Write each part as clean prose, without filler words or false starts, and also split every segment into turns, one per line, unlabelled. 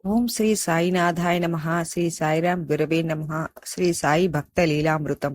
ఓం శ్రీ సాయినాథాయ నమః. శ్రీ సాయిరాం గురవే నమః. శ్రీ సాయి భక్త లీలామృతం.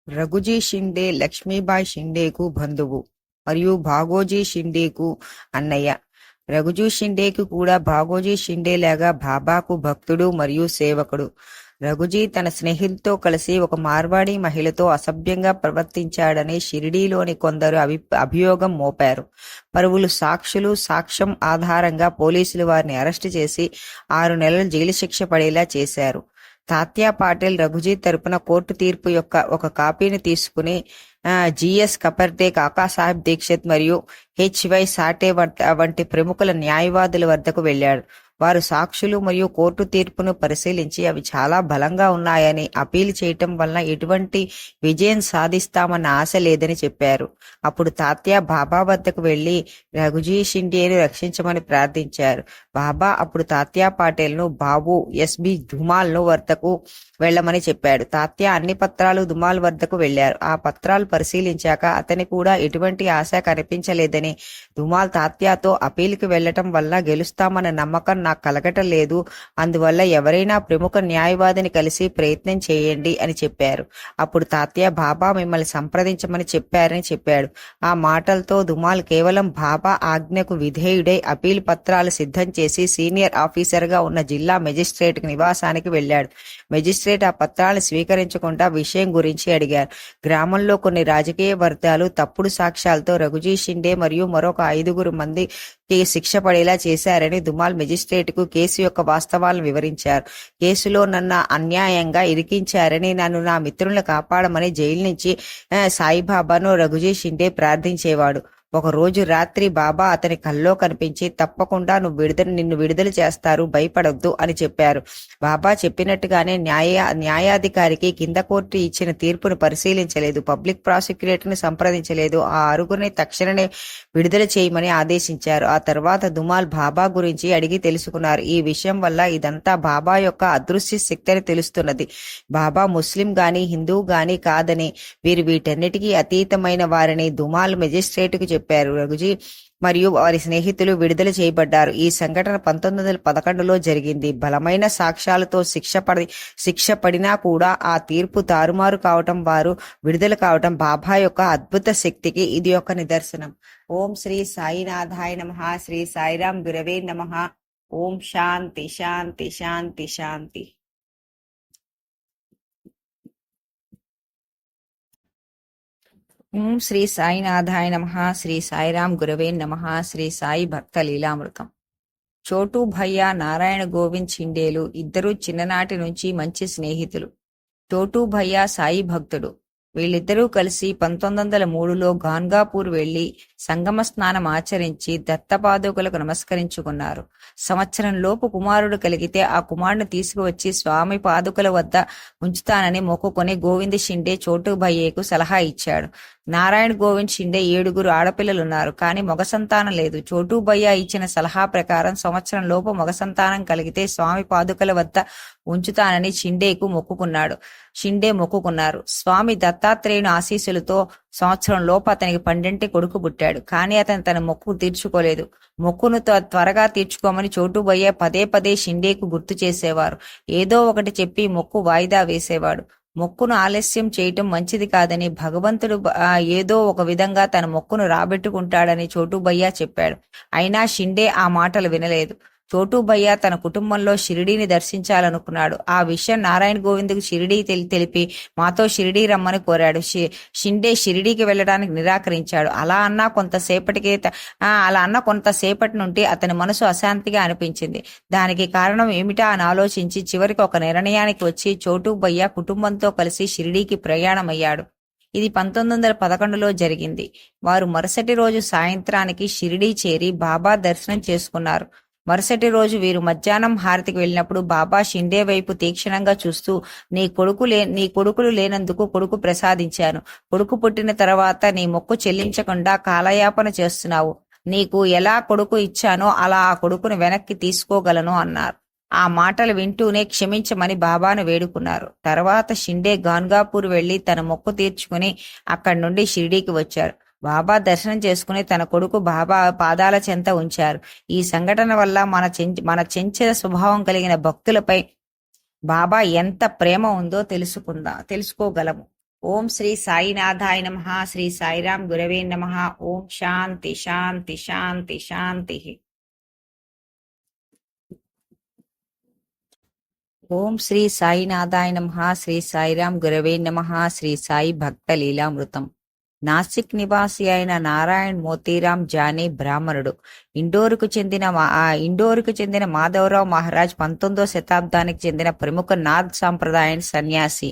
రఘుజీ షిండే లక్ష్మీబాయి షిండేకు బంధువు మరియు భాగోజీ షిండేకు అన్నయ్య. రఘుజీ షిండేకి కూడా భాగోజీ షిండే లాగా బాబాకు భక్తుడు మరియు సేవకుడు. రఘుజీ తన స్నేహితులతో కలిసి ఒక మార్వాడి మహిళతో అసభ్యంగా ప్రవర్తించాడని షిరిడీలోని కొందరు అభియోగం మోపారు. పలువురు సాక్ష్యం ఆధారంగా పోలీసులు వారిని అరెస్టు చేసి 6 నెలల జైలు శిక్ష పడేలా చేశారు. తాత్యా పాటిల్ రఘుజీ తరపున కోర్టు తీర్పు యొక్క ఒక కాపీని తీసుకుని జిఎస్ కపర్దే, కాకాసాహెబ్ దీక్షిత్ మరియు హెచ్వై సాటే వంటి ప్రముఖుల న్యాయవాదుల వద్దకు వెళ్లాడు. వారు సాక్షులు మరియు కోర్టు తీర్పును పరిశీలించి అవి చాలా బలంగా ఉన్నాయని, అపీల్ చేయటం వలన ఎటువంటి విజయం సాధిస్తామన్న ఆశ లేదని చెప్పారు. అప్పుడు తాత్యా బాబా వద్దకు వెళ్లి రఘుజీ షిండేను రక్షించమని ప్రార్థించారు. బాబా అప్పుడు తాత్యా పాటేల్ను బాబు ఎస్బి ధుమాల్ను వద్దకు వెళ్లమని చెప్పాడు. తాత్యా అన్ని పత్రాలు ధుమాల్ వద్దకు వెళ్లారు. ఆ పత్రాలు పరిశీలించాక అతని కూడా ఎటువంటి ఆశ కనిపించలేదని, ధుమాల్ తాత్యాతో అపీల్కి వెళ్లటం వల్ల గెలుస్తామన్న నమ్మకం నాకు కలగటం లేదు, అందువల్ల ఎవరైనా ప్రముఖ న్యాయవాదిని కలిసి ప్రయత్నం చేయండి అని చెప్పారు. అప్పుడు తాత్యా బాబా మిమ్మల్ని సంప్రదించమని చెప్పారని చెప్పాడు. ఆ మాటలతో ధుమాల్ కేవలం బాబా ఆజ్ఞకు విధేయుడై అపీల్ పత్రాలు సిద్ధం చేసి సీనియర్ ఆఫీసర్ గా ఉన్న జిల్లా మెజిస్ట్రేట్ నివాసానికి వెళ్లాడు. మెజిస్ట్రేట్ ఆ పత్రాలను స్వీకరించకుండా విషయం గురించి అడిగారు. గ్రామంలో కొన్ని రాజకీయ వర్గాలు తప్పుడు సాక్ష్యాలతో రఘుజీ షిండే మరియు మరొక 5 మంది శిక్ష పడేలా చేశారని ధుమాల్ మెజిస్ట్రేట్ కు కేసు యొక్క వాస్తవాలను వివరించారు. కేసులో నన్ను అన్యాయంగా ఇరికించారని, నన్ను నా మిత్రులను కాపాడమని జైలు నుంచి సాయిబాబాను రఘుజీ షిండే ప్రార్థించేవాడు. ఒక రోజు రాత్రి బాబా అతని కల్లో కనిపించి, తప్పకుండా నిన్ను విడుదల చేస్తారు, భయపడొద్దు అని చెప్పారు. బాబా చెప్పినట్టుగానే న్యాయాధికారికి కింద కోర్టు ఇచ్చిన తీర్పును పరిశీలించలేదు, పబ్లిక్ ప్రాసిక్యూటర్ని సంప్రదించలేదు. ఆ 6 తక్షణమే విడుదల చేయమని ఆదేశించారు. ఆ తర్వాత దుమాల్ బాబా గురించి అడిగి తెలుసుకున్నారు. ఈ విషయం వల్ల ఇదంతా బాబా యొక్క అదృశ్య శక్తి అని తెలుస్తున్నది. బాబా ముస్లిం గాని హిందువు గాని కాదని, వీరు వీటన్నిటికీ అతీతమైన వారిని దుమాల్ మెజిస్ట్రేట్ కు చెప్పారు. రఘుజీ మరియు వారి స్నేహితులు విడుదల చేయబడ్డారు. ఈ సంఘటన 1911లో జరిగింది. బలమైన సాక్ష్యాలతో శిక్ష పడినా కూడా ఆ తీర్పు తారుమారు కావటం, వారు విడుదల కావటం బాబా యొక్క అద్భుత శక్తికి ఇది ఒక నిదర్శనం. ఓం శ్రీ సాయినాథాయ నమః. శ్రీ సాయిరాం గురవే నమః. ఓం శాంతి శాంతి శాంతి శాంతి. ఓం శ్రీ సాయినాథాయ నమః. శ్రీ సాయిరాం గురవే నమః. శ్రీ సాయి భక్త లీలామృతం. చోటు భయ్యా, నారాయణ గోవింద్ షిండేలు ఇద్దరూ చిన్ననాటి నుంచి మంచి స్నేహితులు. చోటు భయ్యా సాయి భక్తుడు. వీళ్ళిద్దరూ కలిసి 1903లో గాన్గాపూర్ వెళ్లి సంగమ స్నానం ఆచరించి దత్తపాదుకులకు నమస్కరించుకున్నారు. సంవత్సరంలోపు కుమారుడు కలిగితే ఆ కుమారుని తీసుకువచ్చి స్వామి పాదుకల వద్ద ఉంచుతానని మొక్కుకొని గోవింద్ షిండే చోటు భయ్యేకు సలహా ఇచ్చాడు. నారాయణ గోవింద్ షిండే 7 ఆడపిల్లలున్నారు, కానీ మగ సంతానం లేదు. చోటు భయ్యా ఇచ్చిన సలహా ప్రకారం సంవత్సరం లోపు మగ సంతానం కలిగితే స్వామి పాదుకల వద్ద ఉంచుతానని షిండే మొక్కుకున్నారు. స్వామి దత్తాత్రేయుని ఆశీస్సులతో సంవత్సరం లోపు అతనికి 12 కొడుకు పుట్టాడు. కానీ అతను తన మొక్కు తీర్చుకోలేదు. మొక్కును త్వరగా తీర్చుకోమని చోటు భయ్యా పదే షిండేకు గుర్తు చేసేవారు. ఏదో ఒకటి చెప్పి మొక్కు వాయిదా వేసేవాడు. మొక్కును ఆలస్యం చేయటం మంచిది కాదని, భగవంతుడు ఏదో ఒక విధంగా తన మొక్కును రాబెట్టుకుంటాడని చోటు భయ్యా చెప్పాడు. అయినా షిండే ఆ మాటలు వినలేదు. చోటు భయ్యా తన కుటుంబంలో షిరిడీని దర్శించాలనుకున్నాడు. ఆ విషయం నారాయణ గోవింద్కు షిరిడీ తెలిపి మాతో షిరిడీ రమ్మని కోరాడు. షిండే షిరిడీకి వెళ్లడానికి నిరాకరించాడు. అలా అన్న కొంతసేపటి నుండి అతని మనసు అశాంతిగా అనిపించింది. దానికి కారణం ఏమిటా అని ఆలోచించి చివరికి ఒక నిర్ణయానికి వచ్చి చోటు భయ్యా కుటుంబంతో కలిసి షిరిడీకి ప్రయాణమయ్యాడు. ఇది 1911లో జరిగింది. వారు మరుసటి రోజు సాయంత్రానికి షిరిడీ చేరి బాబా దర్శనం చేసుకున్నారు. మరుసటి రోజు వీరు మధ్యాహ్నం హారతికి వెళ్ళినప్పుడు బాబా షిండే వైపు తీక్షణంగా చూస్తూ, నీ కొడుకులు లేనందుకు కొడుకు ప్రసాదించాను. కొడుకు పుట్టిన తర్వాత నీ మొక్కు చెల్లించకుండా కాలయాపన చేస్తున్నావు. నీకు ఎలా కొడుకు ఇచ్చానో అలా ఆ కొడుకును వెనక్కి తీసుకోగలను అన్నారు. ఆ మాటలు వింటూనే క్షమించమని బాబాను వేడుకున్నారు. తర్వాత షిండే గాన్గాపూర్ వెళ్లి తన మొక్కు తీర్చుకుని అక్కడి నుండి షిరిడీకి వచ్చాడు. బాబా దర్శనం చేసుకుని తన కొడుకు బాబా పాదాల చెంత ఉంచారు. ఈ సంఘటన వల్ల మన చెంచల స్వభావం కలిగిన భక్తులపై బాబా ఎంత ప్రేమ ఉందో తెలుసుకోగలము. ఓం శ్రీ సాయినాథాయ నమః. శ్రీ సాయిరాం గురవే నమః. ఓం శాంతి శాంతి శాంతి శాంతి. ఓం శ్రీ సాయినాథాయ నమః. శ్రీ సాయిరాం గురవే నమః. శ్రీ సాయి భక్త లీలామృతం. నాసిక్ నివాసి అయిన నారాయణ్ మోతీరాం జానీ బ్రాహ్మణుడు. ఇండోరుకు చెందిన మాధవరావు మహారాజ్ 19వ శతాబ్దానికి చెందిన ప్రముఖ నాథ్ సాంప్రదాయ సన్యాసి.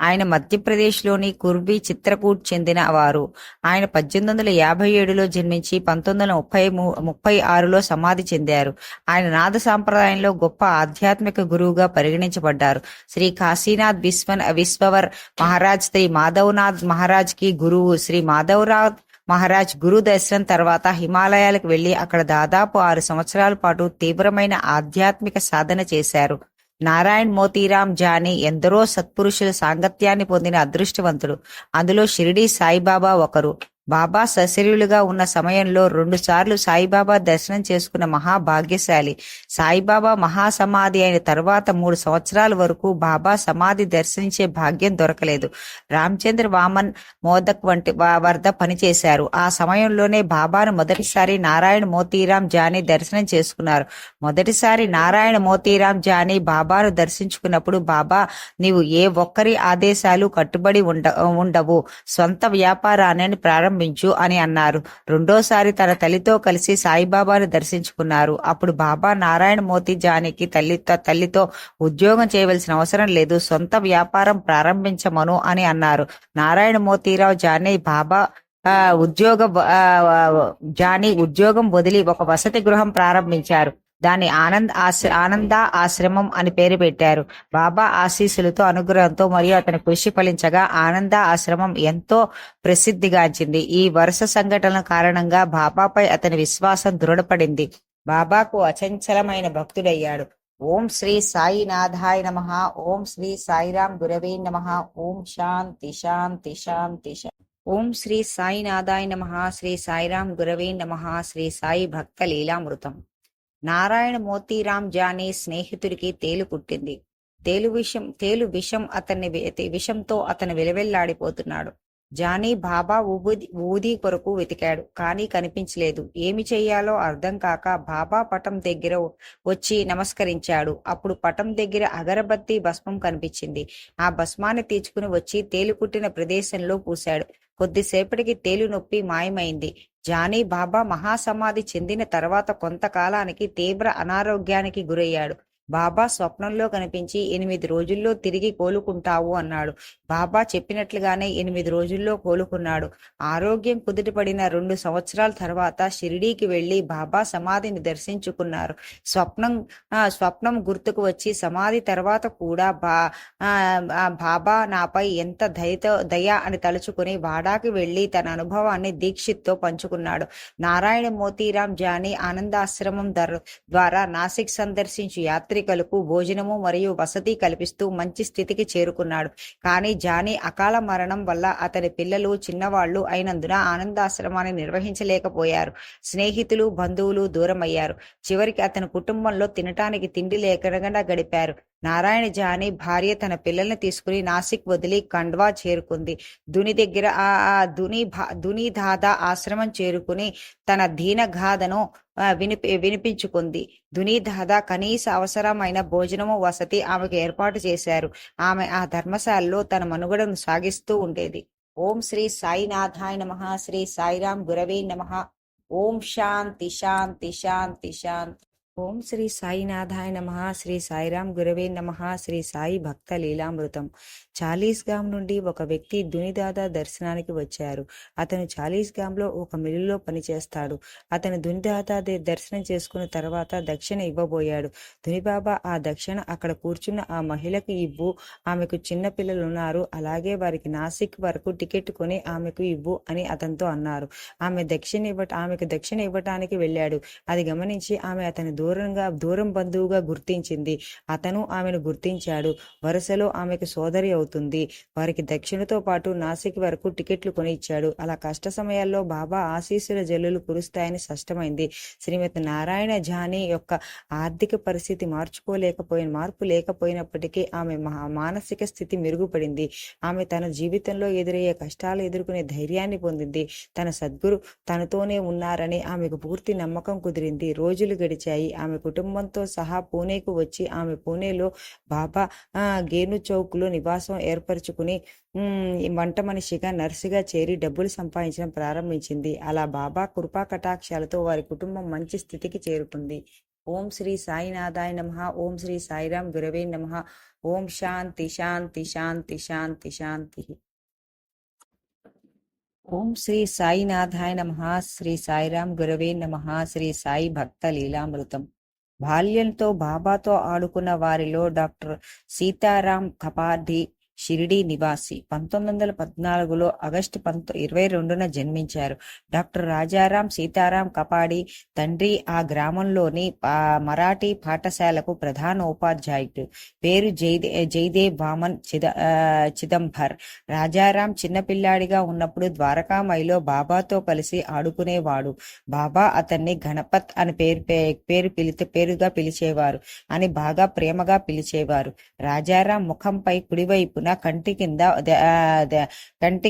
ఆయన మధ్యప్రదేశ్లోని కుర్బీ చిత్రకూట్ చెందిన వారు. ఆయన 1857లో జన్మించి 1936లో సమాధి చెందారు. ఆయన నాథ సాంప్రదాయంలో గొప్ప ఆధ్యాత్మిక గురువుగా పరిగణించబడ్డారు. శ్రీ కాశీనాథ్ విశ్వవర్ మహారాజ్ శ్రీ మాధవనాథ్ మహారాజ్ కి గురువు. శ్రీ మాధవరావ్ మహారాజ్ గురు దర్శనం తర్వాత హిమాలయాలకు వెళ్లి అక్కడ దాదాపు 6 సంవత్సరాల పాటు తీవ్రమైన ఆధ్యాత్మిక సాధన చేశారు. నారాయణ్ మోతీరాం జానీ ఎందరో సత్పురుషుల సాంగత్యాన్ని పొందిన అదృష్టవంతుడు. అందులో షిరిడీ సాయిబాబా ఒకరు. బాబా సశరీరులుగా ఉన్న సమయంలో 2 సార్లు సాయిబాబా దర్శనం చేసుకున్న మహాభాగ్యశాలి. సాయిబాబా మహాసమాధి అయిన తర్వాత 3 సంవత్సరాల వరకు బాబా సమాధి దర్శించే భాగ్యం దొరకలేదు. రామచంద్ర వామన్ మోదక్ వద్ద పనిచేశారు. ఆ సమయంలోనే బాబాను మొదటిసారి నారాయణ మోతీరాం జానీ దర్శనం చేసుకున్నారు. మొదటిసారి నారాయణ మోతీరాం జానీ బాబాను దర్శించుకున్నప్పుడు బాబా, నీవు ఏ ఒక్కరి ఆదేశాలు కట్టుబడి ఉండవు, స్వంత వ్యాపారాన్ని ప్రారంభించు అని అన్నారు. రెండోసారి తన తల్లితో కలిసి సాయిబాబాను దర్శించుకున్నారు. అప్పుడు బాబా నారాయణ మోతీ జానీకి తల్లితో ఉద్యోగం చేయవలసిన అవసరం లేదు, సొంత వ్యాపారం ప్రారంభించమను అని అన్నారు. నారాయణ మోతీరావు జానీ బాబా ఉద్యోగం వదిలి ఒక వసతి గృహం ప్రారంభించారు. దాని ఆనంద ఆశ్రమం అని పేరు పెట్టారు. బాబా ఆశీస్సులతో అనుగ్రహంతో మరియు అతని కృషి ఫలించగా ఆనంద ఆశ్రమం ఎంతో ప్రసిద్ధిగాంచింది. ఈ వరుస సంఘటనల కారణంగా బాబాపై అతని విశ్వాసం దృఢపడింది. బాబాకు అచంచలమైన భక్తుడయ్యాడు. ఓం శ్రీ సాయినాథాయ నమః. ఓం శ్రీ సాయిరాం గురవే నమః. ఓం శాంతి శాంతి శాంతి. ఓం శ్రీ సాయినాథాయ నమః. శ్రీ సాయిరాం గురవే నమః. శ్రీ సాయి భక్త లీలామృతం. నారాయణ మోతీరాం జానీ స్నేహితుడికి తేలు పుట్టింది. విషంతో అతను విలవెల్లాడిపోతున్నాడు. జానీ బాబా ఊది కొరకు వెతికాడు, కానీ కనిపించలేదు. ఏమి చెయ్యాలో అర్థం కాక బాబా పటం దగ్గర వచ్చి నమస్కరించాడు. అప్పుడు పటం దగ్గర అగరబత్తి భస్మం కనిపించింది. ఆ భస్మాన్ని తీసుకుని వచ్చి తేలు పుట్టిన ప్రదేశంలో పూశాడు. కొద్దిసేపటికి తేలు నొప్పి మాయమైంది. జానీ బాబా మహాసమాధి చెందిన తర్వాత కొంతకాలానికి తీవ్ర అనారోగ్యానికి గురయ్యాడు. బాబా స్వప్నంలో కనిపించి 8 రోజుల్లో తిరిగి కోలుకుంటావు అన్నాడు. బాబా చెప్పినట్లుగానే 8 రోజుల్లో కోలుకున్నాడు. ఆరోగ్యం కుదుటపడిన 2 సంవత్సరాల తర్వాత షిరిడీకి వెళ్లి బాబా సమాధిని దర్శించుకున్నారు. స్వప్నం గుర్తుకు వచ్చి సమాధి తర్వాత కూడా బాబా నాపై ఎంత దయ అని తలుచుకుని వాడాకి వెళ్లి తన అనుభవాన్ని దీక్షిత్తో పంచుకున్నాడు. నారాయణ మోతీరాం జానీ ఆనందాశ్రమం ద్వారా నాసిక్ సందర్శించు యాత్రికులకు భోజనము మరియు వసతి కల్పిస్తూ మంచి స్థితికి చేరుకున్నాడు. కానీ జానీ అకాల మరణం వల్ల అతని పిల్లలు చిన్నవాళ్లు అయినందున ఆనందాశ్రమాన్ని నిర్వహించలేకపోయారు. స్నేహితులు బంధువులు దూరమయ్యారు. చివరికి అతని కుటుంబంలో తినటానికి తిండి లేకుండా గడిపారు. నారాయణ జానీ భార్య తన పిల్లల్ని తీసుకుని నాసిక్ వదిలి ఖండ్వా చేరుకుంది. దుని దాదా ఆశ్రమం చేరుకుని తన దీనగాథను వినిపించుకుంది. దుని దాదా కనీస అవసరమైన భోజనము వసతి ఆమెకు ఏర్పాటు చేశారు. ఆమె ఆ ధర్మశాలలో తన మనుగడను సాగిస్తూ ఉండేది. ఓం శ్రీ సాయినాథాయ నమః. శ్రీ సాయిరాం గురవే నమః. ఓం శాంతి శాంతి శాంతి శాంతి. ఓం శ్రీ సాయినాథాయ నమః. శ్రీ సాయిరాం గురవే నమః. శ్రీ సాయి భక్త లీలామృతం. చాలీస్గామ్ నుండి ఒక వ్యక్తి దునిదాదా దర్శనానికి వచ్చారు. అతను చాలీస్గామ్లో ఒక మిల్లులో పనిచేస్తాడు. అతను దునిదాదా దర్శనం చేసుకున్న తర్వాత దక్షిణ ఇవ్వబోయాడు. దునిబాబా ఆ దక్షిణ అక్కడ కూర్చున్న ఆ మహిళకు ఇవ్వు, ఆమెకు చిన్న పిల్లలున్నారు, అలాగే వారికి నాసిక్ వరకు టికెట్ కొని ఆమెకు ఇవ్వు అని అతనితో అన్నారు. ఆమెకు దక్షిణ ఇవ్వటానికి వెళ్ళాడు. అది గమనించి ఆమె అతని దూరం బంధువుగా గుర్తించింది. అతను ఆమెను గుర్తించాడు. వరుసలో ఆమెకు సోదరి అవుతుంది. వారికి దక్షిణతో పాటు నాసిక్ వరకు టికెట్లు కొనిచ్చాడు. అలా కష్ట సమయాల్లో బాబా ఆశీస్సుల జల్లులు కురుస్తాయని స్పష్టమైంది. శ్రీమతి నారాయణ ఝానీ యొక్క ఆర్థిక పరిస్థితి మార్పు లేకపోయినప్పటికీ ఆమె మానసిక స్థితి మెరుగుపడింది. ఆమె తన జీవితంలో ఎదురయ్యే కష్టాలు ఎదుర్కొనే ధైర్యాన్ని పొందింది. తన సద్గురు తనతోనే ఉన్నారని ఆమెకు పూర్తి నమ్మకం కుదిరింది. రోజులు గడిచాయి. ఆమె కుటుంబంతో సహా పూణేకు వచ్చి ఆమె పూణేలో బాబా గేను చౌక్లో నివాసం ఏర్పరచుకుని వంట మనిషిగా నర్సుగా చేరి డబ్బులు సంపాదించడం ప్రారంభించింది. అలా బాబా కృపా కటాక్షాలతో వారి కుటుంబం మంచి స్థితికి చేరుకుంది. ఓం శ్రీ సాయినాథాయ నమః. ఓం శ్రీ సాయిరాం గురవే నమః. ఓం శాంతి శాంతి శాంతి శాంతి శాంతి. ఓం శ్రీ సాయినాథాయ నమః. శ్రీ సాయిరాం గురవే నమః. శ్రీ సాయి భక్త లీలామృతం. బాల్యంతో బాబాతో ఆడుకున్న వారిలో డాక్టర్ సీతారాం కపాడి షిరిడీ నివాసి. 1914లో ఆగస్టు 22న జన్మించారు. డాక్టర్ రాజారాం సీతారాం కపాడి తండ్రి ఆ గ్రామంలోని మరాఠీ పాఠశాలకు ప్రధాన ఉపాధ్యాయుడు. పేరు జయదేవ్ వామన్ చిదంబర్. రాజారాం చిన్నపిల్లాడిగా ఉన్నప్పుడు ద్వారకామాయిలో బాబాతో కలిసి ఆడుకునేవాడు. బాబా అతన్ని గణపత్ అని పేరుగా పిలిచేవారు అని బాగా ప్రేమగా పిలిచేవారు. రాజారాం ముఖంపై కుడివైపున కంటి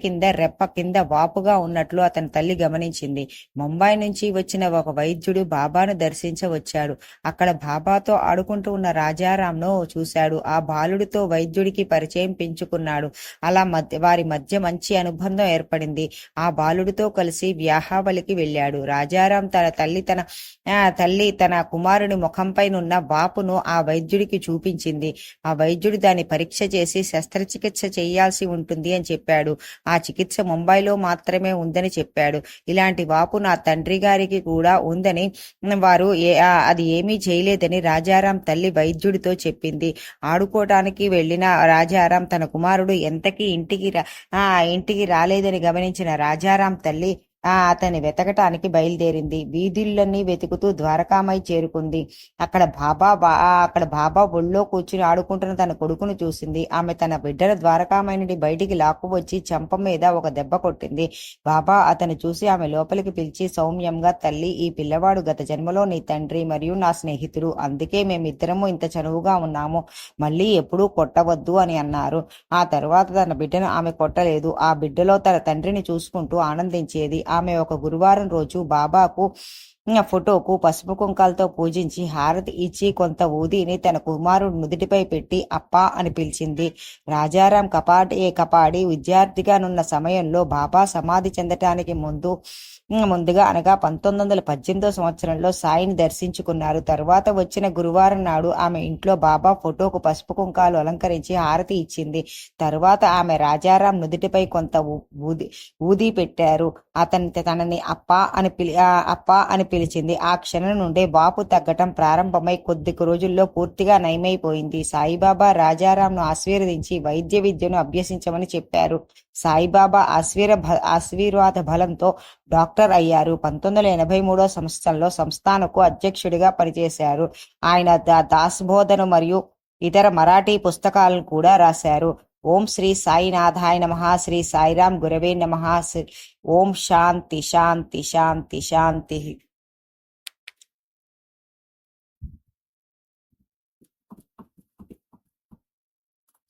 కింద రెప్ప కింద వాపుగా ఉన్నట్లు అతని తల్లి గమనించింది. ముంబై నుంచి వచ్చిన ఒక వైద్యుడు బాబాను దర్శించవచ్చాడు. అక్కడ బాబాతో ఆడుకుంటూ ఉన్న రాజారాంను చూశాడు. ఆ బాలుడితో వైద్యుడికి పరిచయం పెంచుకున్నాడు. అలా వారి మధ్య మంచి అనుబంధం ఏర్పడింది. ఆ బాలుడితో కలిసి వ్యాహావలికి వెళ్ళాడు. రాజారాం తల్లి తన కుమారుని ముఖంపైనున్న వాపును ఆ వైద్యుడికి చూపించింది. ఆ వైద్యుడు దాన్ని పరీక్ష చేసి శస్త్రచికిత్స చేయాల్సి ఉంటుంది అని చెప్పాడు. ఆ చికిత్స ముంబైలో మాత్రమే ఉందని చెప్పాడు. ఇలాంటి వాపు నా తండ్రి గారికి కూడా ఉందని వారు అది ఏమీ చేయలేదని రాజారాం తల్లి వైద్యుడితో చెప్పింది. ఆడుకోవటానికి వెళ్లిన రాజారాం తన కుమారుడు ఎంతకీ ఇంటికి రాలేదని గమనించిన రాజారాం తల్లి అతన్ని వెతకటానికి బయలుదేరింది. వీధులన్నీ వెతుకుతూ ద్వారకామై చేరుకుంది. అక్కడ బాబా ఒళ్ళో కూర్చుని ఆడుకుంటున్న తన కొడుకును చూసింది. ఆమె తన బిడ్డను ద్వారకామై నుండి బయటికి లాక్కువచ్చి చెంప మీద ఒక దెబ్బ కొట్టింది. బాబా అతను చూసి ఆమె లోపలికి పిలిచి సౌమ్యంగా, తల్లి, ఈ పిల్లవాడు గత జన్మలో నీ తండ్రి మరియు నా స్నేహితుడు. అందుకే మేమిద్దరము ఇంత చనువుగా ఉన్నాము. మళ్ళీ ఎప్పుడూ కొట్టవద్దు అని అన్నారు. ఆ తర్వాత తన బిడ్డను ఆమె కొట్టలేదు. ఆ బిడ్డలో తన తండ్రిని చూసుకుంటూ ఆనందించేది. ఆమె ఒక గురువారం రోజు బాబాకు ఫోటోకు పసుపు కుంకాలతో పూజించి హారతి ఇచ్చి కొంత ఊదిని తన కుమారుడు నుదుటిపై పెట్టి అప్పా అని పిలిచింది. రాజారాం కపాడి విద్యార్థిగానున్న సమయంలో బాబా సమాధి చెందటానికి ముందుగా అనగా 1918 సంవత్సరంలో సాయిని దర్శించుకున్నారు. తర్వాత వచ్చిన గురువారం నాడు ఆమె ఇంట్లో బాబా ఫోటోకు పసుపు కుంకాలు అలంకరించి హారతి ఇచ్చింది. తర్వాత ఆమె రాజారాం నుదుటిపై కొంత ఊది పెట్టారు. తనని అప్పా అని పిలిచింది. ఆ క్షణం నుండే వాపు తగ్గటం ప్రారంభమై కొద్ది రోజుల్లో పూర్తిగా నయమైపోయింది. సాయిబాబా రాజారాంను ఆశీర్వదించి వైద్య విద్యను అభ్యసించమని చెప్పారు. సాయిబాబా ఆశీర్వాద బలంతో డాక్టర్ అయ్యారు. 1983 సంవత్సరంలో సంస్థానకు అధ్యక్షుడిగా పనిచేశారు. ఆయన దాసబోధన మరియు ఇతర మరాఠీ పుస్తకాలను కూడా రాశారు. ఓం శ్రీ సాయినాథాయ నమః. శ్రీ సాయిరాం గురవే నమః. ఓం శాంతి శాంతి శాంతి శాంతి.